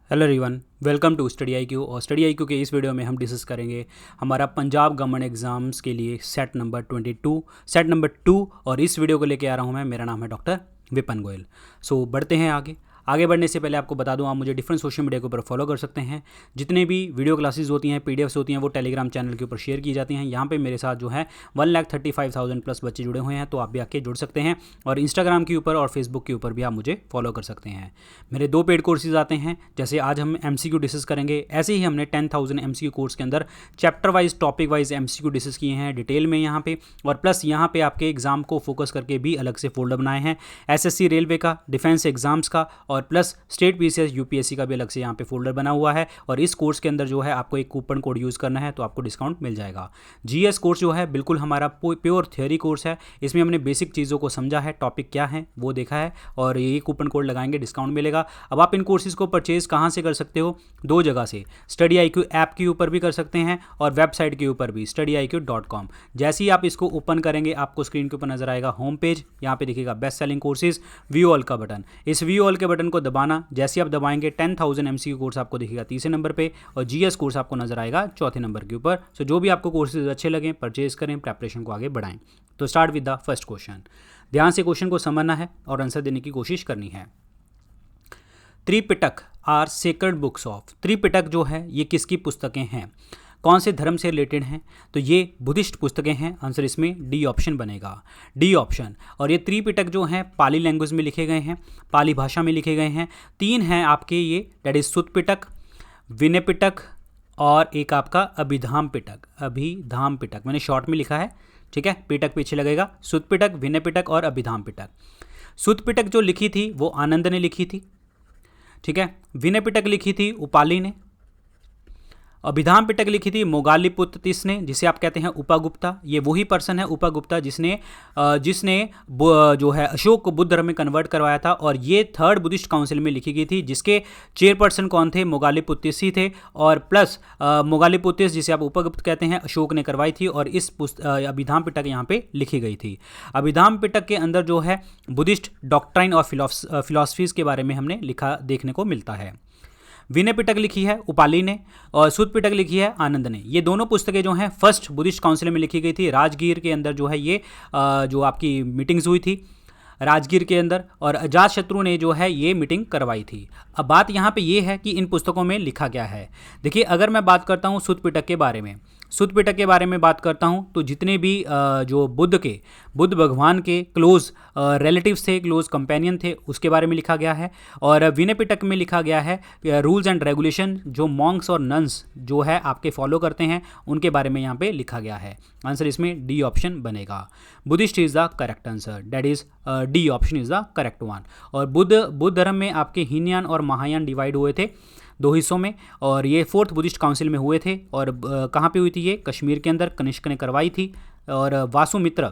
Hello everyone, welcome to study IQ. और study IQ के इस वीडियो में हम डिस्कस करेंगे हमारा पंजाब गवर्नमेंट एग्जाम्स के लिए सेट नंबर 22 और इस वीडियो को लेके आ रहा हूँ मैं। मेरा नाम है डॉक्टर विपिन गोयल। सो बढ़ते हैं आगे बढ़ने से पहले आपको बता दूं, आप मुझे डिफरेंट सोशल मीडिया के ऊपर फॉलो कर सकते हैं। जितने भी वीडियो क्लासेस होती हैं, पीडीएफ्स होती हैं, वो टेलीग्राम चैनल के ऊपर शेयर की जाती हैं। यहाँ पे मेरे साथ जो है 1,35,000 प्लस बच्चे जुड़े हुए हैं, तो आप भी आके जुड़ सकते हैं। और इंस्टाग्राम के ऊपर और फेसबुक के ऊपर भी आप मुझे फॉलो कर सकते हैं। मेरे 2 पेड कोर्सेज आते हैं, जैसे आज हम MCQ डिस्कस करेंगे, ऐसे ही हमने 10,000 MCQ कोर्स के अंदर chapter wise topic wise MCQ discuss किए हैं डिटेल में यहाँ पे। और प्लस यहाँ पे आपके एग्जाम को फोकस करके भी अलग से फोल्डर बनाए हैं, SSC रेलवे का, डिफेंस एग्जाम्स का, और प्लस स्टेट PCS UPSC का भी अलग से यहाँ पे फोल्डर बना हुआ है। और इस कोर्स के अंदर जो है आपको एक कूपन कोड यूज़ करना है तो आपको डिस्काउंट मिल जाएगा। GS कोर्स जो है बिल्कुल हमारा प्योर थ्योरी कोर्स है। इसमें हमने बेसिक चीज़ों को समझा है, टॉपिक क्या है वो देखा है, और ये कूपन कोड लगाएंगे डिस्काउंट मिलेगा। अब आप इन कोर्सेज को परचेज कहाँ से कर सकते हो? 2 जगह से, स्टडी IQ ऐप के ऊपर भी कर सकते हैं और वेबसाइट के ऊपर भी, studiiq.com। जैसे ही आप इसको ओपन करेंगे आपको स्क्रीन के ऊपर नजर आएगा होम पेज। यहाँ पे दिखेगा best selling courses, view all का बटन। इस व्यू ऑल के बटन को दबाना, जैसे आप दबाएंगे 10,000 MCQ कोर्स आपको दिखेगा 3 नंबर पे, और GS कोर्स आपको नजर आएगा 4 नंबर के ऊपर। सो जो भी आपको कोर्सेज अच्छे लगें परचेज करें, प्रेपरेशन को आगे बढ़ाएं। तो start with the first question. ध्यान से क्वेश्चन को समझना है और आंसर देने की कोशिश करनी है। Tripitaka are sacred books of. Tripitaka जो है ये किसकी पुस्तकें हैं, कौन से धर्म से रिलेटेड हैं? तो ये बुद्धिस्ट पुस्तकें हैं। आंसर इसमें डी ऑप्शन बनेगा, डी ऑप्शन। और ये त्रिपिटक जो हैं पाली लैंग्वेज में लिखे गए हैं, पाली भाषा में लिखे गए हैं। 3 हैं आपके ये, दैट इज सुत्त पिटक, विनय पिटक और एक आपका अभिधाम पिटक। अभिधाम पिटक मैंने शॉर्ट में लिखा है, ठीक है, पिटक पीछे लगेगा। सुत्त पिटक, विनय पिटक और अभिधाम पिटक। सुत्त पिटक जो लिखी थी वो आनंद ने लिखी थी, ठीक है। विनय पिटक लिखी थी उपाली ने। अभिधाम पिटक लिखी थी मोगालीपुत्र तीस ने, जिसे आप कहते हैं उपगुप्ता। ये वही पर्सन है उपगुप्ता जिसने जो है अशोक को बुद्ध धर्म में कन्वर्ट करवाया था। और ये 3rd बुद्धिस्ट काउंसिल में लिखी गई थी, जिसके चेयरपर्सन कौन थे? मोगालीपुत्र ही थे। और प्लस मोगालीपुत्र जिसे आप उपगुप्त कहते हैं, अशोक ने करवाई थी। और इस अभिधाम पिटक यहाँ पे लिखी गई थी। अभिधाम पिटक के अंदर जो है बुद्धिस्ट डॉक्ट्राइन और फिलॉसफीज के बारे में हमने लिखा देखने को मिलता है। विनय पिटक लिखी है उपाली ने और सुत्त पिटक लिखी है आनंद ने। ये दोनों पुस्तकें जो हैं फर्स्ट बुद्धिस्ट काउंसिल में लिखी गई थी। राजगीर के अंदर जो है ये जो आपकी मीटिंग्स हुई थी राजगीर के अंदर, और अजातशत्रु ने जो है ये मीटिंग करवाई थी। अब बात यहाँ पे ये है कि इन पुस्तकों में लिखा क्या है। देखिए, अगर मैं बात करता हूँ सुत्त पिटक के बारे में, सुत्त पिटक के बारे में बात करता हूँ, तो जितने भी जो बुद्ध भगवान के क्लोज रिलेटिव्स थे, क्लोज कंपेनियन थे, उसके बारे में लिखा गया है। और विनय पिटक में लिखा गया है रूल्स एंड रेगुलेशन, जो मॉन्क्स और नन्स जो है आपके फॉलो करते हैं, उनके बारे में यहाँ पे लिखा गया है। आंसर इसमें डी ऑप्शन बनेगा। Buddhist is the correct answer, that is D option is the correct one. और बुद्ध धर्म में आपके हीनयान और महायान डिवाइड हुए थे 2 हिस्सों में, और ये 4th बुद्धिस्ट काउंसिल में हुए थे। और कहाँ पे हुई थी ये? कश्मीर के अंदर कनिष्क ने करवाई थी, और Vasumitra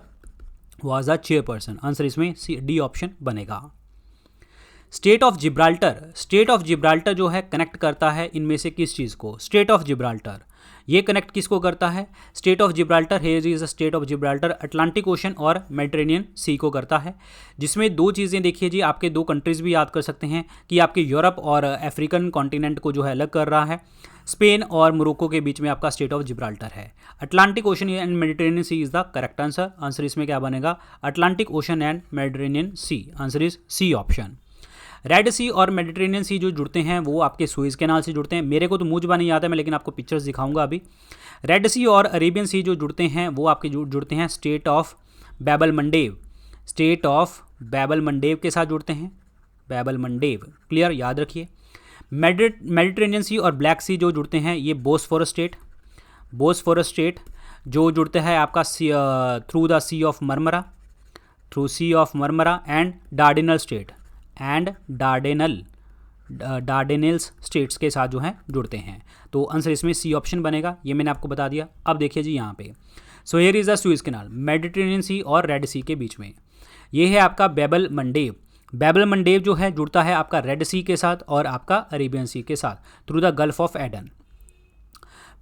was the chairperson. Answer इसमें डी ऑप्शन बनेगा। स्टेट ऑफ जिब्राल्टर जो है कनेक्ट करता है इनमें से किस चीज़ को? स्टेट ऑफ जिब्राल्टर ये कनेक्ट किसको करता है? State of Gibraltar, here is the state of Gibraltar, Atlantic ocean और मेडिटेरेनियन सी को करता है। जिसमें 2 चीज़ें देखिए जी, आपके 2 कंट्रीज़ भी याद कर सकते हैं कि आपके यूरोप और अफ्रीकन कॉन्टिनेंट को जो है अलग कर रहा है। स्पेन और मोरक्को के बीच में आपका स्टेट ऑफ जिब्राल्टर है। Atlantic Ocean and Mediterranean Sea is the correct answer. Answer इसमें क्या बनेगा? Atlantic Ocean and Mediterranean Sea. Answer is C option. Red Sea और मेडिटेरेनियन सी जो जुड़ते हैं वो आपके सुएज कैनाल से जुड़ते हैं। मेरे को तो मुंह ज़बानी याद है, मैं लेकिन आपको पिक्चर्स दिखाऊंगा अभी। रेड सी और अरेबियन सी जो जुड़ते हैं वो आपके जुड़ते हैं strait of Babel Mandeb, strait of Babel Mandeb के साथ जुड़ते हैं। बैबल मंडेव क्लियर, याद रखिए। मेडिटेरेनियन सी और ब्लैक सी जो जुड़ते हैं ये बोस्फोरस स्टेट जो जुड़ते हैं आपका through the Sea of Marmara, through Sea of Marmara and Dardanelle strait and Dardanelles straits के साथ जो है जुड़ते हैं। तो आंसर इसमें सी ऑप्शन बनेगा, ये मैंने आपको बता दिया। अब देखिए जी यहाँ पे, so here is the Suez Canal Mediterranean Sea और रेड सी के बीच में। ये है आपका बैबल मंडेव। बैबल मंडेव जो है जुड़ता है आपका रेड सी के साथ और आपका अरेबियन सी के साथ through the gulf of Aden.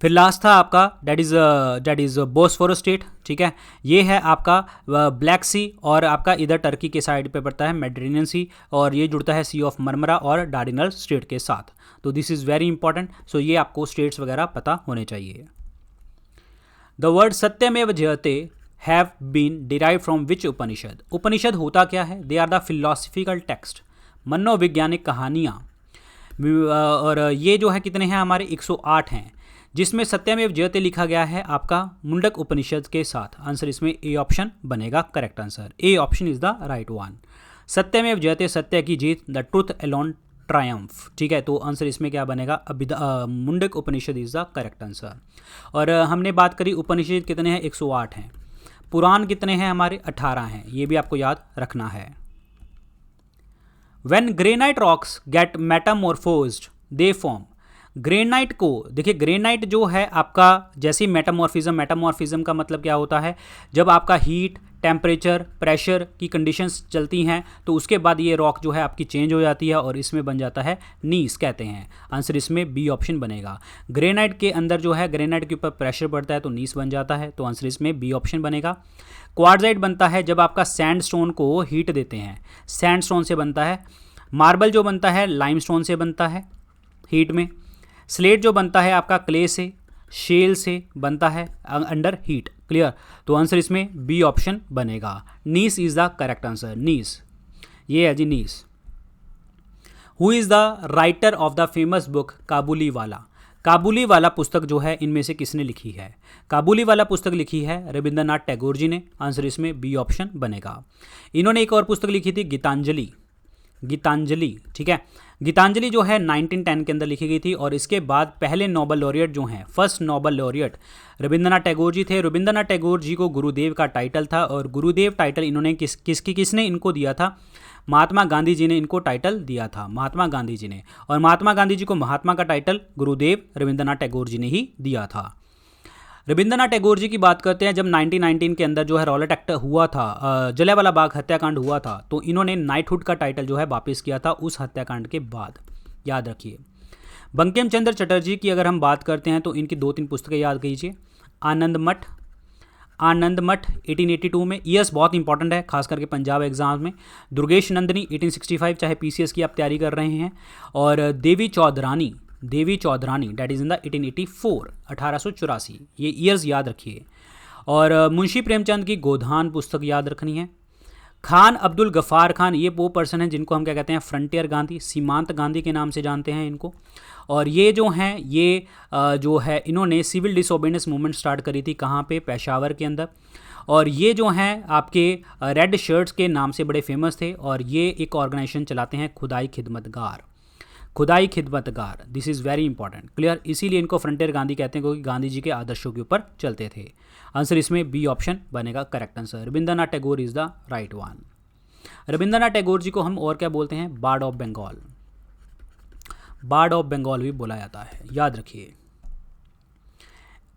फिर लास्ट था आपका दैट इज़ बोस्फोरस स्टेट, ठीक है। ये है आपका ब्लैक सी, और आपका इधर टर्की के साइड पे पड़ता है मेडिटेरेनियन सी, और ये जुड़ता है सी ऑफ मरमरा और डार्डिनल स्टेट के साथ। तो दिस इज़ वेरी इंपॉर्टेंट, सो ये आपको स्टेट्स वगैरह पता होने चाहिए। द वर्ड सत्यमेव जयते have been derive from which Upanishad. Upanishad होता क्या है? They are the philosophical text, मनोवैज्ञानिक कहानियाँ। और ये जो है कितने हैं हमारे? 108 हैं, जिसमें सत्यमेव जयते लिखा गया है आपका मुंडक उपनिषद के साथ। आंसर इसमें ए ऑप्शन बनेगा correct answer. A option is the right one. सत्यमेव जयते, सत्य की जीत, द ट्रुथ अलोन ट्रायम्फ, ठीक है। तो आंसर इसमें क्या बनेगा? मुंडक उपनिषद इज द करेक्ट आंसर। और हमने बात करी उपनिषद कितने हैं? 108 हैं। पुराण कितने हैं हमारे? 18 हैं, ये भी आपको याद रखना है। When granite rocks get metamorphosed, they form। Granite को देखिए, ग्रेनाइट जो है आपका जैसे मेटामॉर्फिज्म का मतलब क्या होता है? जब आपका हीट, टेम्परेचर, प्रेशर की कंडीशंस चलती हैं तो उसके बाद ये रॉक जो है आपकी चेंज हो जाती है और इसमें बन जाता है नीस कहते हैं। आंसर इसमें बी ऑप्शन बनेगा। ग्रेनाइट के अंदर जो है, ग्रेनाइट के ऊपर प्रेशर बढ़ता है तो नीस बन जाता है, तो आंसर इसमें बी ऑप्शन बनेगा। क्वार्ट्जाइट बनता है जब आपका सैंडस्टोन को हीट देते हैं, सैंडस्टोन से बनता है। मार्बल जो बनता है लाइमस्टोन से बनता है हीट में। स्लेट जो बनता है आपका क्ले से, शेल से बनता है अंडर हीट। क्लियर? तो आंसर इसमें बी ऑप्शन बनेगा। Gneiss is the correct answer. Gneiss, ये है जी gneiss. Who is the writer of the famous book Kabuliwala. काबुली वाला पुस्तक जो है इनमें से किसने लिखी है? काबुली वाला पुस्तक लिखी है रविंद्रनाथ टैगोर जी ने। आंसर इसमें बी ऑप्शन बनेगा। इन्होंने एक और पुस्तक लिखी थी गीतांजलि, गीतांजलि, ठीक है। गीतांजलि जो है 1910 के अंदर लिखी गई थी, और इसके बाद पहले नोबल लॉरिएट जो हैं, first Nobel laureate Rabindranath Tagore ji थे। रविंद्रनाथ टैगोर जी को गुरुदेव का टाइटल था, और गुरुदेव टाइटल इन्होंने किसने इनको दिया था? महात्मा गांधी जी ने इनको टाइटल दिया था, महात्मा गांधी जी ने। और महात्मा गांधी जी को महात्मा का टाइटल गुरुदेव रविंद्रनाथ टैगोर जी ने ही दिया था। रविंद्रनाथ टैगोर जी की बात करते हैं, जब 1919 के अंदर जो है रॉलेट एक्ट हुआ था, जलियांवाला बाग हत्याकांड हुआ था, तो इन्होंने नाइटहुड का टाइटल जो है वापस किया था उस हत्याकांड के बाद, याद रखिए। बंकिम चंद्र चटर्जी की अगर हम बात करते हैं तो इनकी 2-3 पुस्तकें याद कीजिए। आनंद मठ 1882 में, ईयर्स बहुत इंपॉर्टेंट है खास करके पंजाब एग्जाम में। दुर्गेश नंदिनी 1865, चाहे पीसीएस की आप तैयारी कर रहे हैं। और Devi Chaudhurani that is in the 1884, 1884, ये ईयर्स याद रखिए। और मुंशी प्रेमचंद की गोधान पुस्तक याद रखनी है। खान अब्दुल गफ़ार खान, ये वो पर्सन हैं जिनको हम क्या कहते हैं? फ्रंटियर गांधी, सीमांत गांधी के नाम से जानते हैं इनको। और ये जो हैं, ये जो है इन्होंने सिविल डिसोबीडियंस मूवमेंट स्टार्ट करी थी, कहाँ पे? पेशावर के अंदर। और ये जो हैं आपके रेड शर्ट्स के नाम से बड़े फेमस थे, और ये एक ऑर्गेनाइजेशन चलाते हैं खुदाई खिदमतगार। This is very important. Clear? इसीलिए इनको फ्रंटियर गांधी कहते हैं, क्योंकि गांधी जी के आदर्शों के ऊपर चलते थे। आंसर इसमें बी ऑप्शन बनेगा correct answer. Rabindranath Tagore is the right one. Rabindranath Tagore ji को हम और क्या बोलते हैं? बार्ड ऑफ बंगाल भी बोला जाता है, याद रखिए।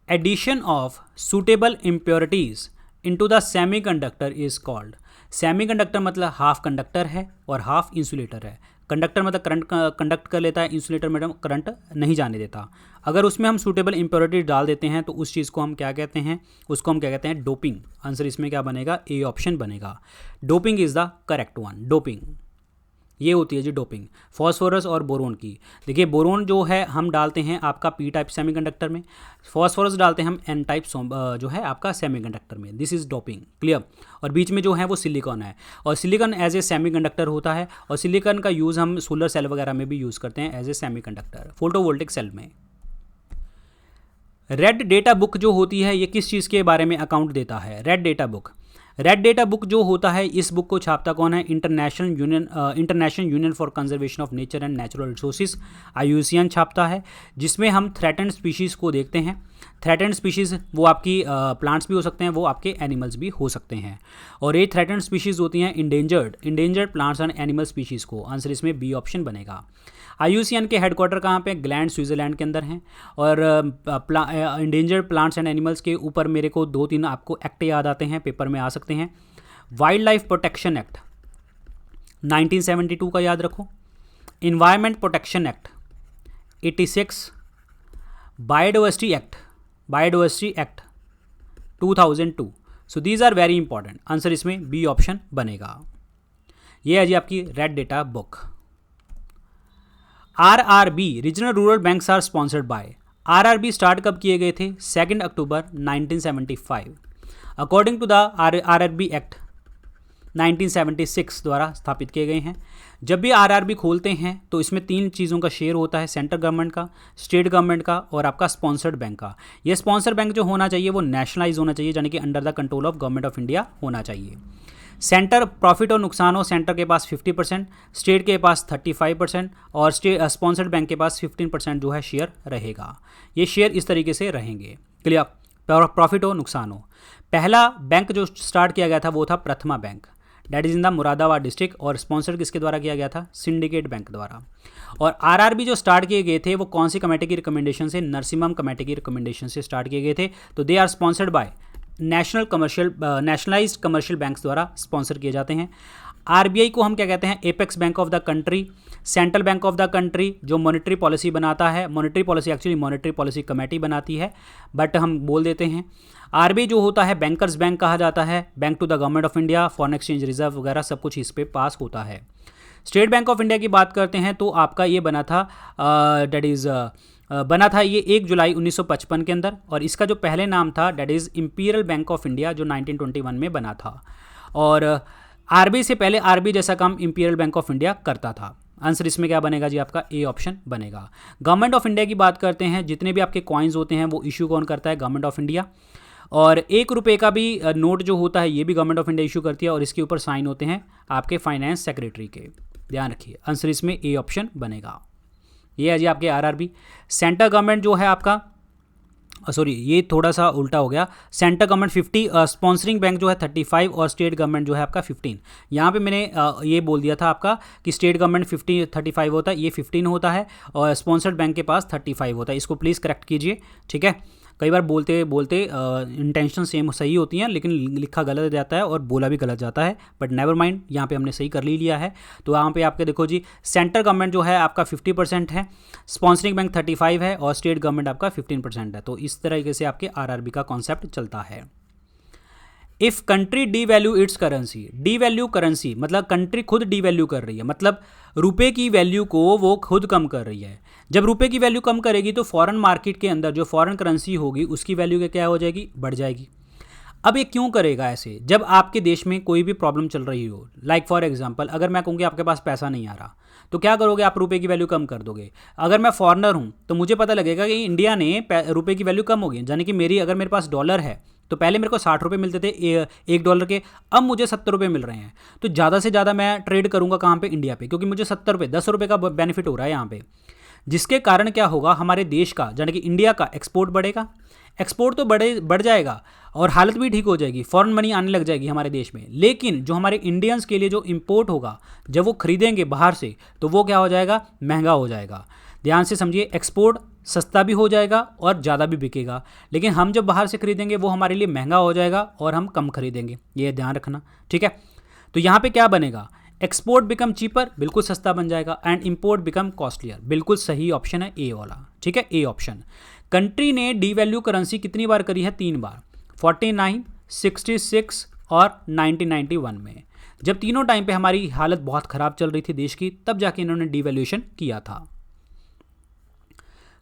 Addition of suitable impurities into the semiconductor is called. Semiconductor मतलब हाफ कंडक्टर है और हाफ इंसुलेटर है। कंडक्टर मतलब करंट कंडक्ट कर लेता है, इंसुलेटर में करंट नहीं जाने देता। अगर उसमें हम सूटेबल इम्प्योरिटीज डाल देते हैं तो उस चीज़ को हम क्या कहते हैं? उसको हम क्या कहते हैं? डोपिंग। आंसर इसमें क्या बनेगा? ए ऑप्शन बनेगा। Doping is the correct one. Doping ये होती है जी डोपिंग। फॉस्फोरस और बोरोन की, देखिए बोरोन जो है हम डालते हैं आपका पी टाइप सेमीकंडक्टर में, फॉस्फोरस डालते हैं हम एन टाइप जो है आपका सेमीकंडक्टर में। This is doping. क्लियर? और बीच में जो है वो सिलिकॉन है, और सिलिकॉन एज ए सेमीकंडक्टर होता है, और सिलिकॉन का यूज़ हम सोलर सेल वगैरह में भी यूज़ करते हैं as a semiconductor, photovoltaic cell में। रेड डेटा बुक जो होती है ये किस चीज़ के बारे में अकाउंट देता है? रेड डेटा बुक जो होता है, इस बुक को छापता कौन है? International union for conservation of nature and natural resources, IUCN छापता है, जिसमें हम थ्रेटेंड स्पीशीज़ को देखते हैं। थ्रेटेंड स्पीशीज़ वो आपकी प्लांट्स भी हो सकते हैं, वो आपके एनिमल्स भी हो सकते हैं। और ये थ्रेटेंड स्पीशीज़ होती हैं endangered plants and animal species को। आंसर इसमें बी ऑप्शन बनेगा। IUCN के हेडक्वार्टर कहाँ पे? ग्लैंड, स्विट्ज़रलैंड के अंदर हैं। और इंडेंजर्ड प्लांट्स एंड एनिमल्स के ऊपर मेरे को 2-3 आपको एक्ट याद आते हैं, पेपर में आ सकते हैं। वाइल्ड लाइफ प्रोटेक्शन एक्ट 1972 का याद रखो। Environment protection act 86, biodiversity act 2002। So these are very important. Answer इसमें बी ऑप्शन बनेगा। ये है जी आपकी red data book. RRB regional rural banks are sponsored by. RRB start कब किए गए थे? 2 October 1975। According to the RRB act 1976 द्वारा स्थापित किए गए हैं। जब भी आरआरबी खोलते हैं तो इसमें 3 चीज़ों का शेयर होता है, सेंट्रल गवर्नमेंट का, स्टेट गवर्नमेंट का और आपका स्पॉन्सर्ड बैंक का। ये स्पॉन्सर्ड बैंक जो होना चाहिए वो नेशनलाइज होना चाहिए, यानी कि under the control of government of India होना चाहिए। सेंटर प्रॉफिट और नुकसान हो, सेंटर के पास 50%, स्टेट के पास 35% और स्पॉन्सर्ड बैंक के पास 15% जो है शेयर रहेगा। ये शेयर इस तरीके से रहेंगे। क्लियर? प्रॉफिट हो नुकसान हो। पहला बैंक जो स्टार्ट किया गया था वो था Prathama bank, that is in the Moradabad district, और स्पॉन्सर्ड किसके द्वारा किया गया था? सिंडिकेट बैंक द्वारा। और आरआरबी जो स्टार्ट किए गए थे वो कौन सी कमेटी की रिकमेंडेशन से? नरसिम्हम कमेटी की रिकमेंडेशन से स्टार्ट किए गए थे। तो they are sponsored by nationalized commercial banks द्वारा स्पॉन्सर किए जाते हैं। आरबीआई को हम क्या कहते हैं? Apex bank of the country, central bank of the country, जो मॉनेटरी पॉलिसी बनाता है। Monetary policy actually monetary policy committee बनाती है, बट हम बोल देते हैं। आरबीआई जो होता है बैंकर्स बैंक कहा जाता है, bank to the government of India, foreign exchange reserve वगैरह सब कुछ इस पे पास होता है। स्टेट बैंक ऑफ इंडिया की बात करते हैं तो आपका ये बना था बना था ये 1 जुलाई 1955 के अंदर, और इसका जो पहले नाम था that is imperial bank of India, जो 1921 में बना था। और आरबीआई से पहले आरबीआई जैसा काम इंपीरियल बैंक ऑफ इंडिया करता था। आंसर इसमें क्या बनेगा जी? आपका ए ऑप्शन बनेगा। गवर्नमेंट ऑफ इंडिया की बात करते हैं, जितने भी आपके कॉइन्स होते हैं वो इशू कौन करता है? Government of India. और 1 रुपये का भी नोट जो होता है ये भी गवर्नमेंट ऑफ इंडिया इशू करती है, और इसके ऊपर साइन होते हैं आपके फाइनेंस सेक्रेटरी के। ध्यान रखिए, आंसर इसमें ए ऑप्शन बनेगा। ये है जी आपके आरआरबी। सेंट्रल गवर्नमेंट जो है आपका सॉरी ये थोड़ा सा उल्टा हो गया। सेंट्रल गवर्नमेंट 50, स्पॉन्सरिंग बैंक जो है 35 और स्टेट गवर्नमेंट जो है आपका 15। यहाँ पे मैंने ये बोल दिया था आपका कि स्टेट गवर्नमेंट 35 होता है, ये 15 होता है, और स्पॉन्सर्ड बैंक के पास 35 होता है। इसको प्लीज़ करेक्ट कीजिए, ठीक है? कई बार बोलते बोलते इंटेंशन सेम सही होती हैं लेकिन लिखा गलत जाता है और बोला भी गलत जाता है, बट नेवर माइंड, यहाँ पे हमने सही कर लिया है। तो यहाँ पे आपके देखो जी, सेंट्रल गवर्नमेंट जो है आपका 50% है, स्पॉन्सरिंग बैंक 35 है और स्टेट गवर्नमेंट आपका 15% है। तो इस तरीके से आपके आरआरबी का कॉन्सेप्ट चलता है। If country D value it's currency, D value currency मतलब कंट्री खुद डी वैल्यू कर रही है, मतलब रुपए की वैल्यू को वो खुद कम कर रही है। जब रुपए की वैल्यू कम करेगी तो फॉरेन मार्केट के अंदर जो फॉरेन करेंसी होगी उसकी वैल्यू क्या हो जाएगी? बढ़ जाएगी। अब ये क्यों करेगा ऐसे? जब आपके देश में कोई भी प्रॉब्लम चल रही हो, लाइक फॉर एग्जांपल अगर मैं कहूँ कि आपके पास पैसा नहीं आ रहा, तो क्या करोगे? आप रुपए की वैल्यू कम कर दोगे। अगर मैं फॉरेनर हूँ तो मुझे पता लगेगा कि इंडिया ने रुपए की वैल्यू कम होगी, यानी कि अगर मेरे पास डॉलर है तो पहले मेरे को 60 रुपये मिलते थे एक डॉलर के, अब मुझे 70 रुपये मिल रहे हैं। तो ज़्यादा से ज़्यादा मैं ट्रेड करूँगा कहाँ पे? इंडिया पे, क्योंकि मुझे 70 रुपये 10 रुपये का बेनिफिट हो रहा है यहाँ पे। जिसके कारण क्या होगा? हमारे देश का यानी कि इंडिया का एक्सपोर्ट बढ़ेगा। एक्सपोर्ट तो बढ़ जाएगा और हालत भी ठीक हो जाएगी, फॉरेन मनी आने लग जाएगी हमारे देश में। लेकिन जो हमारे इंडियंस के लिए जो इंपोर्ट होगा, जब वो खरीदेंगे बाहर से, तो वो क्या हो जाएगा? महंगा हो जाएगा। ध्यान से समझिए, एक्सपोर्ट सस्ता भी हो जाएगा और ज़्यादा भी बिकेगा, लेकिन हम जब बाहर से खरीदेंगे वो हमारे लिए महंगा हो जाएगा और हम कम खरीदेंगे। ये ध्यान रखना, ठीक है? तो यहाँ पे क्या बनेगा? एक्सपोर्ट बिकम चीपर, बिल्कुल सस्ता बन जाएगा, एंड इंपोर्ट बिकम कॉस्टलियर। बिल्कुल सही ऑप्शन है ए वाला, ठीक है? A option. कंट्री ने डी वैल्यू करेंसी कितनी बार करी है? 3 बार, 49, 66 और 1991 में। जब तीनों टाइम पे हमारी हालत बहुत ख़राब चल रही थी देश की, तब जाके इन्होंने डीवैल्यूएशन किया था।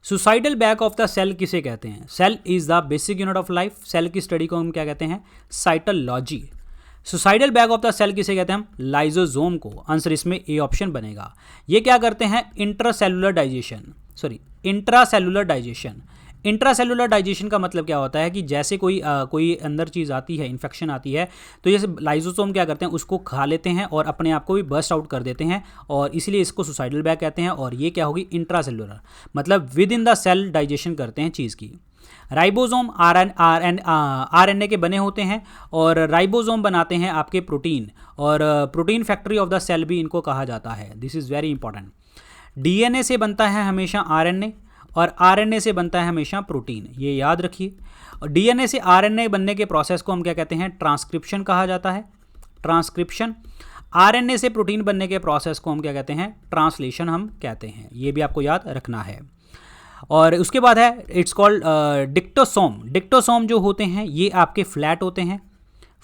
Suicidal bag of the cell किसे कहते हैं? Cell is the basic unit of life. Cell की स्टडी को हम क्या कहते हैं? Cytology. Suicidal bag of the cell किसे कहते हैं हम? लाइजोसोम को। आंसर इसमें ए ऑप्शन बनेगा। ये क्या करते हैं? Intracellular digestion. इंट्रासेलुलर डाइजेशन का मतलब क्या होता है कि जैसे कोई अंदर चीज़ आती है, इन्फेक्शन आती है, तो जैसे लाइजोसोम क्या करते हैं? उसको खा लेते हैं और अपने आप को भी बर्स्ट आउट कर देते हैं, और इसीलिए इसको सुसाइडल बैक कहते हैं। और ये क्या होगी? इंट्रासेलुलर, मतलब within the cell digestion करते हैं चीज़ की। राइबोसोम आरएनए के बने होते हैं, और राइबोसोम बनाते हैं आपके प्रोटीन, और protein factory of the cell भी इनको कहा जाता है। This is very important. DNA से बनता है हमेशा आरएनए, और आरएनए से बनता है हमेशा प्रोटीन, ये याद रखिए। और डीएनए से आरएनए बनने के प्रोसेस को हम क्या कहते हैं? ट्रांसक्रिप्शन कहा जाता है, ट्रांसक्रिप्शन। आरएनए से प्रोटीन बनने के प्रोसेस को हम क्या कहते हैं? ट्रांसलेशन हम कहते हैं। ये भी आपको याद रखना है। और उसके बाद है इट्स कॉल्ड डिक्टोसोम। डिक्टोसोम जो होते हैं ये आपके फ्लैट होते हैं,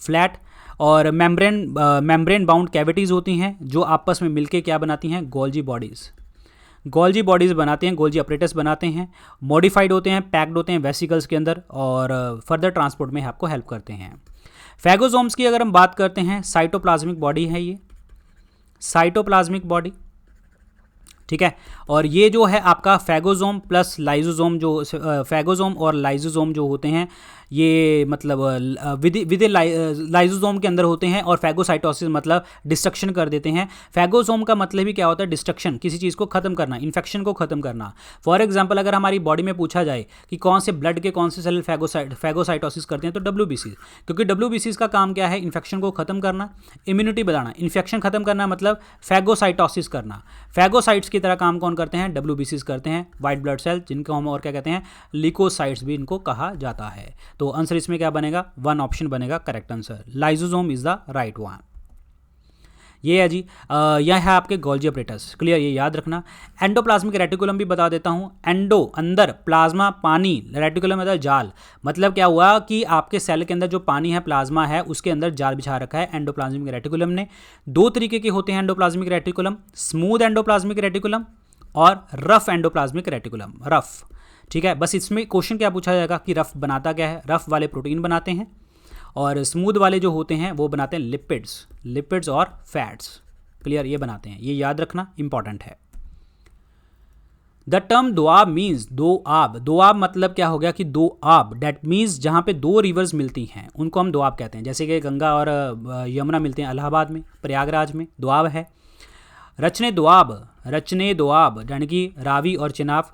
फ्लैट, और मेम्ब्रेन बाउंड कैविटीज़ होती हैं जो आपस में मिलके क्या बनाती हैं, गोल्जी बॉडीज़। गोल्जी बॉडीज़ बनाते हैं, गोल्जी अपरेटस बनाते हैं, मॉडिफाइड होते हैं, पैक्ड होते हैं वेसिकल्स के अंदर और फर्दर ट्रांसपोर्ट में आपको हेल्प करते हैं। फैगोसोम्स की अगर हम बात करते हैं, साइटोप्लाज्मिक बॉडी है ये, साइटोप्लाज्मिक बॉडी, ठीक है। और ये जो है आपका फैगोसोम प्लस लाइजोसोम, जो फैगोसोम और लाइजोसोम जो होते हैं ये मतलब विद लाइजोसोम के अंदर होते हैं, और फैगोसाइटोसिस मतलब डिस्ट्रक्शन कर देते हैं। फैगोसोम का मतलब ही क्या होता है, डिस्ट्रक्शन, किसी चीज़ को खत्म करना, इन्फेक्शन को खत्म करना। फॉर एग्जांपल अगर हमारी बॉडी में पूछा जाए कि कौन से ब्लड के कौन से सेल फैगोसाइटोसिस करते हैं, तो WBC, क्योंकि WBC का काम क्या है, इन्फेक्शन को खत्म करना, इम्यूनिटी बढ़ाना। इन्फेक्शन खत्म करना मतलब फैगोसाइटोसिस करना। फैगोसाइट्स की तरह काम कौन करते हैं, WBC करते हैं, वाइट ब्लड सेल, जिनको हम और क्या कहते हैं, लिकोसाइट्स भी इनको कहा जाता है। तो आंसर इसमें क्या बनेगा, 1 ऑप्शन बनेगा correct answer, lysosome is the right one. ये है जी, यह है आपके गोल्जी अपरेटस, क्लियर, ये याद रखना। एंडोप्लाज्मिक रेटिकुलम भी बता देता हूँ। एंडो अंदर, प्लाज्मा पानी, रेटिकुलम मतलब जाल, मतलब क्या हुआ कि आपके सेल के अंदर जो पानी है, प्लाज्मा है, उसके अंदर जाल बिछा रखा है एंडोप्लाज्मिक रेटिकुलम ने। 2 तरीके के होते हैं endoplasmic reticulum, smooth endoplasmic reticulum और रफ एंडोप्लाज्मिक रेटिकुलम, रफ, ठीक है। बस इसमें क्वेश्चन क्या पूछा जाएगा कि रफ बनाता क्या है, रफ वाले प्रोटीन बनाते हैं और स्मूथ वाले जो होते हैं वो बनाते हैं लिपिड्स और फैट्स, क्लियर, ये बनाते हैं, ये याद रखना इंपॉर्टेंट है। The term Doab means, Doab मतलब क्या हो गया कि दो आब, डेट मीन्स जहाँ पे 2 रिवर्स मिलती हैं उनको हम दोआब कहते हैं। जैसे कि गंगा और यमुना मिलते हैं इलाहाबाद में, प्रयागराज में, दोआब है। रचने दोआब यानी कि रावी और चिनाब,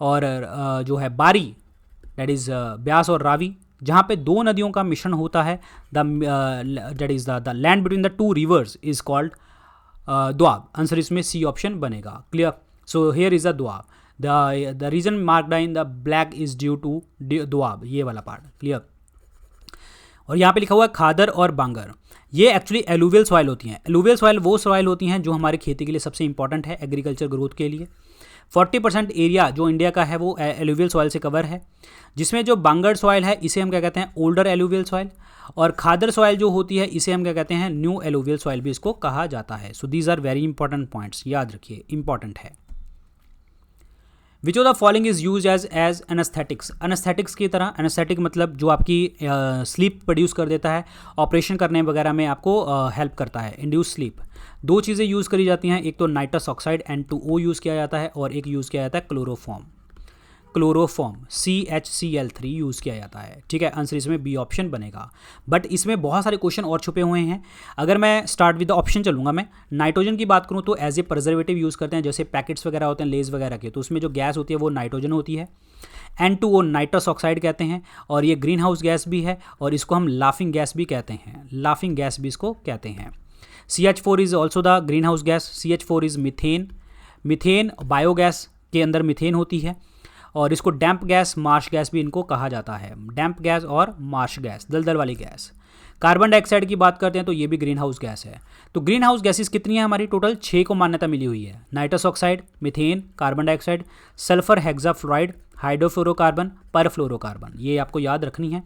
और जो है बारी डेट इज़ ब्यास और रावी, जहाँ पे 2 नदियों का मिश्रण होता है, that is the land between the 2 rivers is called Doab. Answer इसमें सी ऑप्शन बनेगा, clear. So here is the Doab, the region marked in the black is due to Doab, ये वाला पार्ट, क्लियर। और यहाँ पे लिखा हुआ है खादर और बांगर, ये एक्चुअली एलुवियल सॉइल होती हैं। एलुवियल सॉइल वो सॉइल होती हैं जो हमारी खेती के लिए सबसे इंपॉर्टेंट है, एग्रीकल्चर ग्रोथ के लिए। 40% एरिया जो इंडिया का है वो एलुवियल सॉइल से कवर है, जिसमें जो बांगर सॉइल है इसे हम क्या कहते हैं, ओल्डर एलुवियल सॉइल, और खादर सॉइल जो होती है इसे हम क्या कहते हैं, न्यू एलुवियल सॉइल भी इसको कहा जाता है। So these are very important points, याद रखिए, इंपॉर्टेंट है। Which of the following is use as anaesthetics, anaesthetics की तरह, एनेस्थेटिक मतलब जो आपकी स्लीप प्रोड्यूस कर देता है, ऑपरेशन करने वगैरह में आपको हेल्प करता है, इंड्यूस स्लीप। 2 चीज़ें यूज़ करी जाती हैं, एक तो नाइट्रस ऑक्साइड N2O यूज़ किया जाता है, और एक यूज़ किया जाता है क्लोरोफॉर्म CHCl3 यूज़ किया जाता है, ठीक है। आंसर इसमें बी ऑप्शन बनेगा। बट इसमें बहुत सारे क्वेश्चन और छुपे हुए हैं। अगर मैं स्टार्ट विद द ऑप्शन चलूँगा, मैं नाइट्रोजन की बात करूँ तो एज ए प्रिजर्वेटिव यूज़ करते हैं, जैसे पैकेट्स वगैरह होते हैं लेज वगैरह के, तो उसमें जो गैस होती है वो नाइट्रोजन होती है। N2O नाइट्रस ऑक्साइड कहते हैं, और ये ग्रीन हाउस गैस भी है, और इसको हम लाफिंग गैस भी कहते हैं, लाफिंग गैस भी इसको कहते हैं। CH4 is also the green house gas, CH4 is methane biogas के अंदर मीथेन होती है, और इसको डैम्प गैस, मार्श गैस भी इनको कहा जाता है, डैम्प गैस और मार्श गैस, दलदल वाली गैस। कार्बन डाइऑक्साइड की बात करते हैं तो ये भी ग्रीन हाउस गैस है। तो ग्रीन हाउस गैसेस कितनी है हमारी, टोटल 6 को मान्यता मिली हुई है, nitrous oxide, methane, carbon dioxide, sulphur hexafluoride, hydrofluorocarbon, perfluorocarbon, ये आपको याद रखनी है।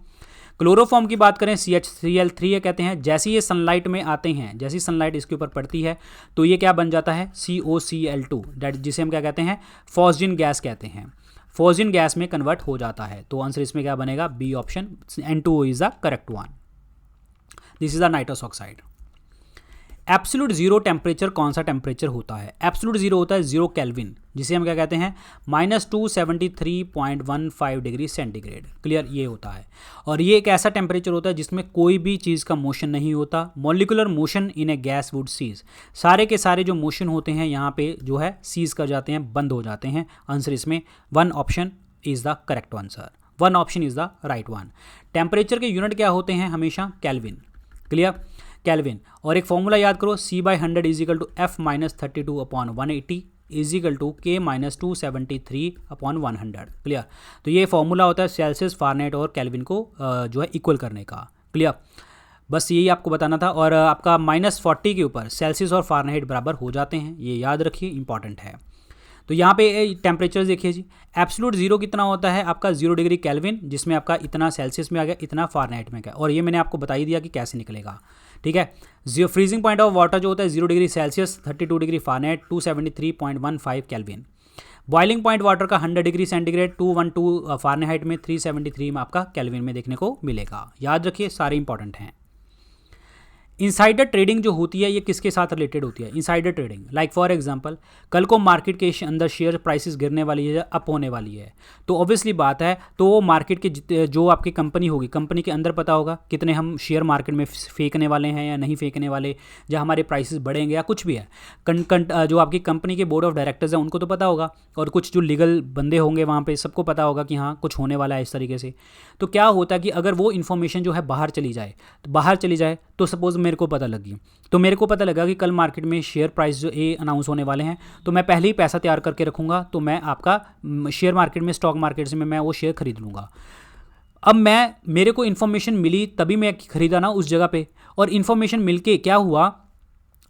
क्लोरोफॉर्म की बात करें CHCl3 कहते हैं, जैसे ये सनलाइट में आते हैं, जैसी सनलाइट इसके ऊपर पड़ती है तो ये क्या बन जाता है, COCl2, डेट जिसे हम क्या कहते हैं, फॉस्जिन गैस कहते हैं, फॉस्जिन गैस में कन्वर्ट हो जाता है। तो आंसर इसमें क्या बनेगा, B option, N2O is the correct one. This is the nitrous oxide. Absolute zero temperature कौन सा टेम्परेचर होता है, एब्सोल्यूट जीरो होता है 0 केल्विन, जिसे हम क्या कहते हैं, -273.15 डिग्री सेंटीग्रेड, क्लियर, ये होता है। और ये एक ऐसा टेम्परेचर होता है जिसमें कोई भी चीज़ का मोशन नहीं होता, molecular motion in a gas would cease, सारे के सारे जो मोशन होते हैं यहाँ पे जो है सीज कर जाते हैं, बंद हो जाते हैं। आंसर इसमें 1 option is the correct answer, 1 option is the right one. Temperature के यूनिट क्या होते हैं हमेशा, केल्विन, क्लियर, केल्विन। और एक फॉर्मूला याद करो, C/100 is equal to F-32/180 is equal to K-273/100, clear. तो ये फॉर्मूला होता है सेल्सियस, फारेनहाइट और केल्विन को जो है इक्वल करने का, क्लियर। बस यही आपको बताना था। और आपका -40 के ऊपर सेल्सियस और फारेनहाइट बराबर हो जाते हैं, ये याद रखिए, इंपॉर्टेंट है। तो यहाँ पे टेम्परेचर देखिए जी, एब्सोल्यूट जीरो कितना होता है आपका 0 डिग्री केल्विन, जिसमें आपका इतना सेल्सियस में आ गया, इतना फारेनहाइट में गया, और ये मैंने आपको बता ही दिया कि कैसे निकलेगा, ठीक है। फ्रीजिंग पॉइंट ऑफ वाटर जो होता है 0 degree Celsius, 32 degree Fahrenheit, 273.15 kelvin. Boiling point water का 100 डिग्री सेंटीग्रेड, 212 फारेनहाइट में, 373 में आपका केल्विन में देखने को मिलेगा। याद रखिए, सारे इंपॉर्टेंट हैं। इनसाइडर ट्रेडिंग जो होती है ये किसके साथ रिलेटेड होती है? Insider trading, like for example कल को मार्केट के अंदर शेयर प्राइसेस गिरने वाली है, अप होने वाली है, तो ऑब्वियसली बात है, तो वो मार्केट के जो आपकी कंपनी होगी, कंपनी के अंदर पता होगा कितने हम शेयर मार्केट में फेंकने वाले हैं या नहीं फेंकने वाले, या हमारे प्राइसेस बढ़ेंगे या कुछ भी है। जो आपकी कंपनी के बोर्ड ऑफ डायरेक्टर्स हैं उनको तो पता होगा, और कुछ जो लीगल बंदे होंगे वहाँ पर सबको पता होगा कि हाँ कुछ होने वाला है इस तरीके से। तो क्या होता है कि अगर वो इन्फॉर्मेशन जो है बाहर चली जाए तो सपोज मेरे को पता लगी, तो मेरे को पता लगा कि कल मार्केट में शेयर प्राइस जो अनाउंस होने वाले हैं, तो मैं पहले ही पैसा तैयार करके रखूंगा, तो मैं आपका शेयर मार्केट में, स्टॉक मार्केट से मैं वो शेयर खरीद लूँगा। अब मेरे को इन्फॉर्मेशन मिली तभी मैं खरीदा ना उस जगह पे, और इन्फॉर्मेशन मिलके क्या हुआ,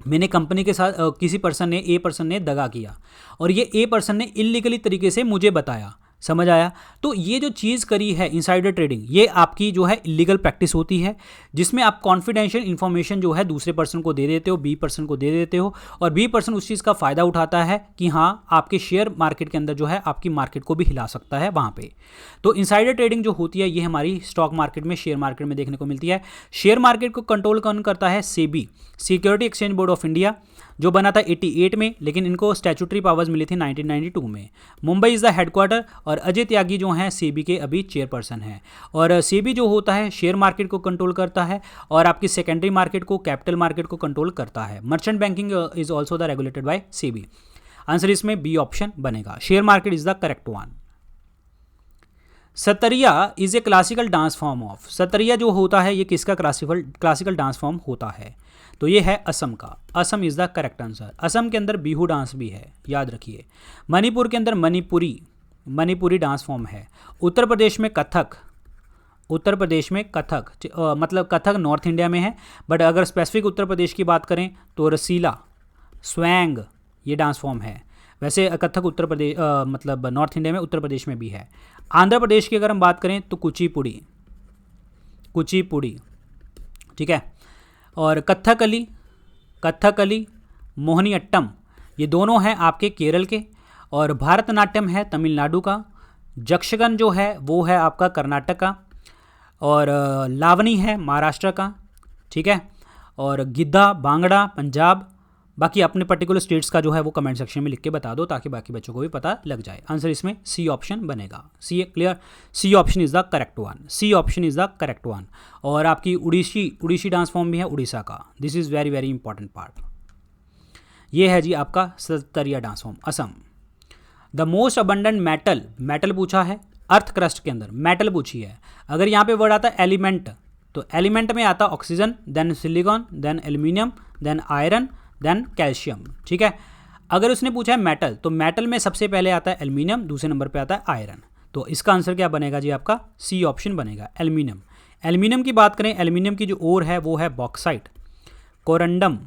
मैंने कंपनी के साथ किसी ए पर्सन ने दगा किया, और ये ए पर्सन ने इल्लीगली तरीके से मुझे बताया, समझ आया? तो ये जो चीज़ करी है इनसाइडर ट्रेडिंग, ये आपकी जो है इलीगल प्रैक्टिस होती है, जिसमें आप कॉन्फिडेंशियल इन्फॉर्मेशन जो है दूसरे पर्सन को दे देते हो, बी पर्सन को दे देते हो, और बी पर्सन उस चीज़ का फ़ायदा उठाता है कि हाँ आपके शेयर मार्केट के अंदर जो है आपकी मार्केट को भी हिला सकता है वहाँ पे। तो इनसाइडर ट्रेडिंग जो होती है ये हमारी स्टॉक मार्केट में, शेयर मार्केट में देखने को मिलती है। शेयर मार्केट को कंट्रोल कौन करता है? SEBI, security exchange board of India, जो बना था 88 में, लेकिन इनको स्टैट्यूटरी पावर्स मिली थी 1992 में। मुंबई इज़ द हेडक्वार्टर, और अजय त्यागी जो हैं सेबी के अभी चेयरपर्सन हैं। और सेबी जो होता है शेयर मार्केट को कंट्रोल करता है, और आपकी सेकेंडरी मार्केट को, कैपिटल मार्केट को कंट्रोल करता है। Merchant banking is also the regulated by SEBI. Answer इसमें बी ऑप्शन बनेगा। Share market is the correct one. Sattriya is a classical dance form of, Sattriya जो होता है ये किसका क्लासिकल डांस फॉर्म होता है? तो ये है असम का। Assam is the correct answer. Assam के अंदर बिहू डांस भी है, याद रखिए। मणिपुर के अंदर मणिपुरी डांस फॉर्म है। उत्तर प्रदेश में कथक, मतलब कथक नॉर्थ इंडिया में है, बट अगर स्पेसिफिक उत्तर प्रदेश की बात करें तो रसीला, स्वैंग, ये डांस फॉर्म है। वैसे कथक उत्तर प्रदेश मतलब नॉर्थ इंडिया में, उत्तर प्रदेश में भी है। आंध्र प्रदेश की अगर हम बात करें तो कुचिपुड़ी, ठीक है। और कथकली, मोहिनीअट्टम, ये दोनों हैं आपके केरल के। और भारतनाट्यम है तमिलनाडु का। यक्षगन जो है वो है आपका कर्नाटक का। और लावनी है महाराष्ट्र का, ठीक है। और गिद्धा, भांगड़ा पंजाब। बाकी अपने पर्टिकुलर स्टेट्स का जो है वो कमेंट सेक्शन में लिख के बता दो, ताकि बाकी बच्चों को भी पता लग जाए। आंसर इसमें सी ऑप्शन बनेगा। C clear, C option is the correct one. C option is the correct one. और आपकी उड़ीसी डांस फॉर्म भी है उड़ीसा का। This is very very important part. ये है जी आपका Sattriya dance form, Assam. The most abundant metal पूछा है, अर्थ क्रस्ट के अंदर मेटल पूछी है। अगर यहाँ पे वर्ड आता है एलिमेंट, तो एलिमेंट में आता oxygen, then silicon, then aluminium, then iron, then calcium, ठीक है। अगर उसने पूछा है मेटल, तो मेटल में सबसे पहले आता है एल्यूमिनियम, दूसरे नंबर पे आता है आयरन। तो इसका आंसर क्या बनेगा जी आपका? सी ऑप्शन बनेगा, एल्यूमिनियम। एल्यूमिनियम की बात करें, एल्यूमिनियम की जो ओर है वो है bauxite, corundum.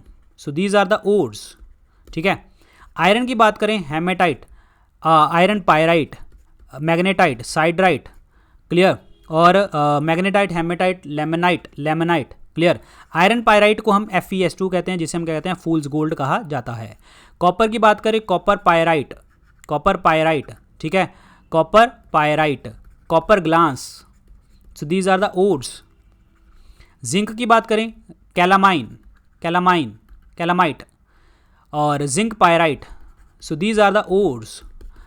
So these are the ores, ठीक है। आयरन की बात करें, hematite, iron pyrite, magnetite, siderite, clear. और magnetite, hematite, limonite, clear. Iron pyrite को हम FeS2 कहते हैं, जिसे हम क्या कहते हैं, फूल्स गोल्ड कहा जाता है। कॉपर की बात करें, कॉपर पायराइट, ठीक है, copper pyrite, copper glass. So these are the ores. Zinc की बात करें, कैलामाइट और zinc pyrite. So these are the ores.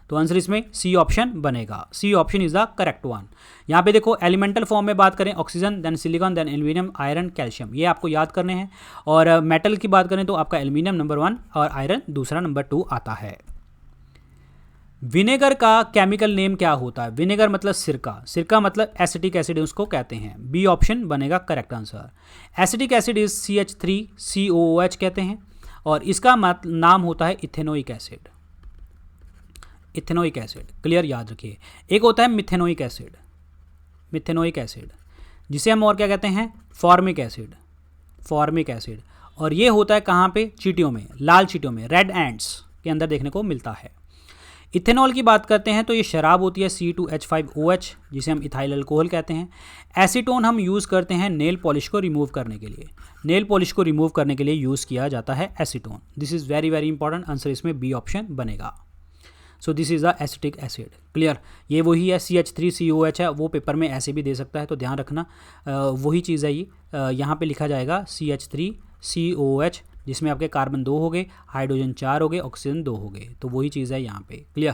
तो आंसर इसमें सी ऑप्शन बनेगा। C option is the correct one. यहाँ पे देखो एलिमेंटल फॉर्म में बात करें, oxygen, then silicon, then aluminium, iron, calcium, ये आपको याद करने हैं। और मेटल की बात करें तो आपका एल्यूमिनियम नंबर 1 और आयरन दूसरा नंबर 2 आता है। विनेगर का केमिकल नेम क्या होता है? विनेगर मतलब सिरका मतलब एसिटिक एसिड उसको कहते हैं। बी ऑप्शन बनेगा correct answer. Acetic acid is CH3COOH कहते हैं, और इसका नाम होता है इथेनोइक एसिड। क्लियर, याद रखिए। एक होता है मिथेनोइक एसिड, जिसे हम और क्या कहते हैं, फॉर्मिक एसिड। और ये होता है कहाँ पे? चींटियों में, लाल चींटियों में, रेड एंट्स के अंदर देखने को मिलता है। इथेनॉल की बात करते हैं तो ये शराब होती है C2H5OH जिसे हम इथाइल अल्कोहल कहते हैं। एसीटोन हम यूज़ करते हैं नेल पॉलिश को रिमूव करने के लिए, नेल पॉलिश को रिमूव करने के लिए यूज़ किया जाता है acetone. This is very very important, answer इसमें बी ऑप्शन बनेगा। So this is the acetic acid. Clear, ये वही है CH3COH है, वो पेपर में ऐसे भी दे सकता है तो ध्यान रखना वही चीज़ है ये। यहाँ पे लिखा जाएगा CH3COH जिसमें आपके कार्बन 2 हो गए, हाइड्रोजन 4 हो गए, ऑक्सीजन 2 हो गए, तो वही चीज़ है यहाँ पे। Clear.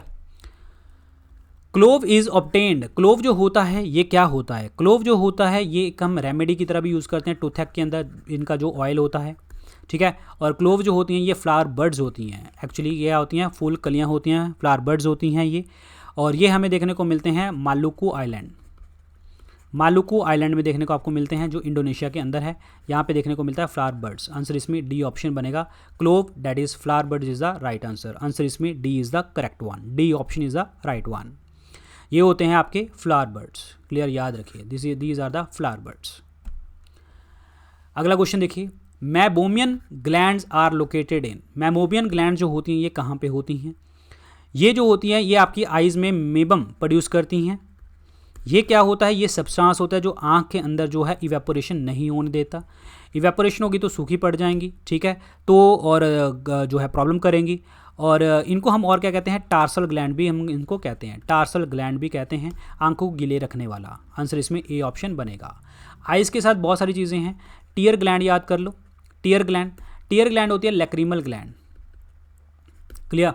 Clove is obtained, clove जो होता है ये क्या होता है? क्लोव जो होता है ये एक हम रेमेडी की तरह भी यूज़ करते हैं, टूथेक के अंदर इनका जो ऑयल होता है, ठीक है। और क्लोव जो होती हैं ये फ्लावर बर्ड्स होती हैं, एक्चुअली ये होती हैं फूल कलियाँ होती हैं, फ्लावर बर्ड्स होती हैं ये। और ये हमें देखने को मिलते हैं मालुकू आइलैंड, मालुकू आइलैंड में देखने को आपको मिलते हैं जो इंडोनेशिया के अंदर है, यहाँ पे देखने को मिलता है फ्लावर बर्ड्स। आंसर इसमें डी ऑप्शन बनेगा, clove that is flower birds is the right answer. Answer इसमें D is the correct one, D option is the right one. ये होते हैं आपके फ्लावर बर्ड्स। क्लियर, याद रखिए these are the flower birds. अगला question देखिए, mammalian glands are located in, mammalian gland जो होती हैं ये कहाँ पे होती हैं? ये जो होती हैं ये आपकी आइज़ में मेबम प्रोड्यूस करती हैं। ये क्या होता है? ये सब्सटेंस होता है जो आँख के अंदर जो है इवेपोरेशन नहीं होने देता, इवेपोरेशन होगी तो सूखी पड़ जाएंगी, ठीक है, तो और जो है प्रॉब्लम करेंगी। और इनको हम और क्या कहते हैं? टार्सल ग्लैंड भी हम इनको कहते हैं, टार्सल ग्लैंड भी कहते हैं, आंखों को गिले रखने वाला। आंसर इसमें ए ऑप्शन बनेगा। आइज़ के साथ बहुत सारी चीज़ें हैं, टीयर ग्लैंड याद कर लो, टीयर ग्लैंड, टीयर ग्लैंड होती है लैक्रिमल ग्लैंड। क्लियर।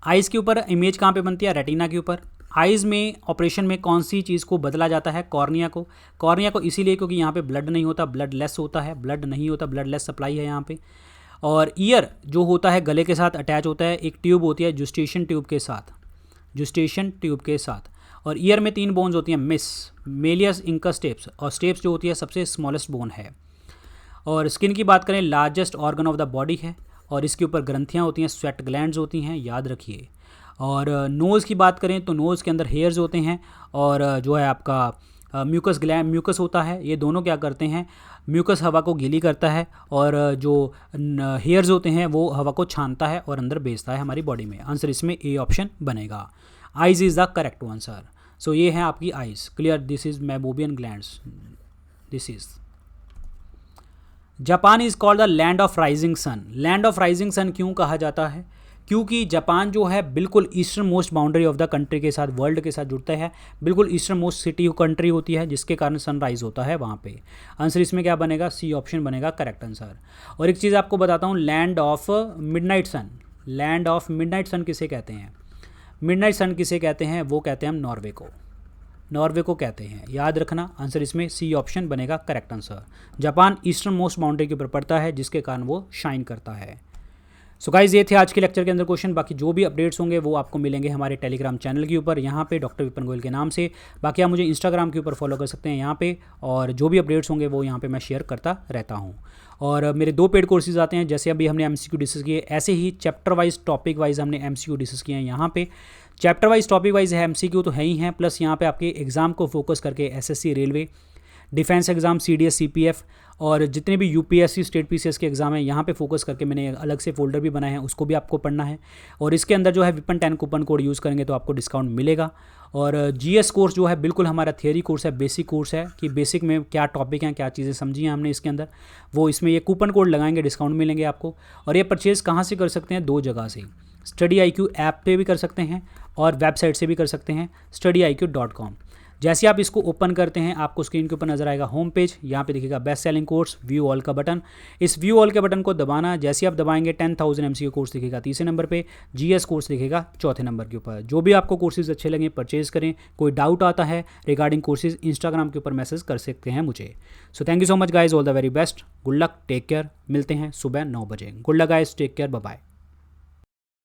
आइज़ के ऊपर इमेज कहाँ पे बनती है? रेटिना के ऊपर। आइज़ में ऑपरेशन में कौन सी चीज़ को बदला जाता है? कॉर्निया को। कॉर्निया को इसीलिए क्योंकि यहाँ पे ब्लड नहीं होता, ब्लड लेस होता है, ब्लड नहीं होता, ब्लड लेस सप्लाई है यहाँ पे। और ईयर जो होता है गले के साथ अटैच होता है, एक ट्यूब होती है जुस्टेशन ट्यूब के साथ, जुस्टेशन ट्यूब के साथ। और ईयर में 3 बोन्स होती हैं, मिस, मेलियस, इंकस, स्टेप्स, और स्टेप्स जो होती है सबसे स्मॉलेस्ट बोन है। और स्किन की बात करें largest organ of the body है, और इसके ऊपर ग्रंथियाँ होती हैं, स्वेट ग्लैंड्स होती हैं, याद रखिए। और नोज़ की बात करें तो नोज़ के अंदर हेयर्स होते हैं, और जो है आपका म्यूकस होता है। ये दोनों क्या करते हैं? म्यूकस हवा को गीली करता है, और जो हेयर्स होते हैं वो हवा को छानता है और अंदर भेजता है हमारी बॉडी में। आंसर इसमें ए ऑप्शन बनेगा। Eyes is the correct answer. So ये है आपकी eyes. Clear, this is mammalian glands. This is Japan is called the land of rising sun. Land of rising sun क्यों कहा जाता है? क्योंकि जापान जो है बिल्कुल eastern most boundary of the country के साथ, वर्ल्ड के साथ जुड़ता है, बिल्कुल ईस्टर्न मोस्ट सिटी कंट्री होती है, जिसके कारण सनराइज होता है वहाँ पे। आंसर इसमें क्या बनेगा? सी ऑप्शन बनेगा करेक्ट आंसर। और एक चीज़ आपको बताता हूँ, land of midnight sun, land of midnight sun किसे कहते हैं? मिडनाइट सन किसे कहते हैं? वो कहते हैं हम नॉर्वे को, नॉर्वे को कहते हैं, याद रखना। आंसर इसमें सी ऑप्शन बनेगा correct answer. Japan eastern most boundary के ऊपर पड़ता है, जिसके कारण वो शाइन करता है। सो गाइज ये थे आज के लेक्चर के अंदर क्वेश्चन। बाकी जो भी अपडेट्स होंगे वो आपको मिलेंगे हमारे टेलीग्राम चैनल के ऊपर, यहाँ पे डॉक्टर विपिन गोयल के नाम से। बाकी आप मुझे इंस्टाग्राम के ऊपर फॉलो कर सकते हैं यहाँ पे, और जो भी अपडेट्स होंगे वो यहाँ पे मैं शेयर करता रहता हूँ। और मेरे 2 पेड कोर्सेज आते हैं, जैसे अभी हमने MCQ डिस्कस किए, ऐसे ही चैप्टर वाइज टॉपिक वाइज हमने MCQ डिस्कस किए हैं यहाँ पे। चैप्टर वाइज टॉपिक वाइज है, MCQ तो है ही हैं, प्लस यहाँ पे आपके एग्जाम को फोकस करके SSC, railway, defence exam, CDS, CPF और जितने भी UPSC स्टेट PCS के एग्जाम हैं, यहाँ पे फोकस करके मैंने अलग से फोल्डर भी बनाए हैं, उसको भी आपको पढ़ना है। और इसके अंदर जो है विपिन 10 कूपन कोड यूज़ करेंगे तो आपको डिस्काउंट मिलेगा। और GS कोर्स जो है बिल्कुल हमारा थियरी कोर्स है, बेसिक कोर्स है कि बेसिक में क्या टॉपिक हैं, क्या चीज़ें समझी हैं हमने इसके अंदर, वो इसमें ये कूपन कोड लगाएंगे, डिस्काउंट मिलेंगे आपको। और ये परचेज़ कहाँ से कर सकते हैं? 2 जगह से, StudyIQ ऐप पे भी कर सकते हैं और वेबसाइट से भी कर सकते हैं, studyiq.com। जैसे आप इसको ओपन करते हैं आपको स्क्रीन के ऊपर नजर आएगा होम पेज, यहाँ पे दिखेगा best selling course, view all का बटन। इस व्यू ऑल के बटन को दबाना, जैसे आप दबाएंगे 10,000 MCQ कोर्स दिखेगा 3रे नंबर पे, GS कोर्स दिखेगा 4थे नंबर के ऊपर। जो भी आपको कोर्सेज अच्छे लगे परचेज करें। कोई डाउट आता है रिगार्डिंग कोर्सेज, इंस्टाग्राम के ऊपर मैसेज कर सकते हैं मुझे। So thank you so much guys, all the very best, good luck, take care. मिलते हैं सुबह 9 बजे। Good luck guys, take care, bye bye.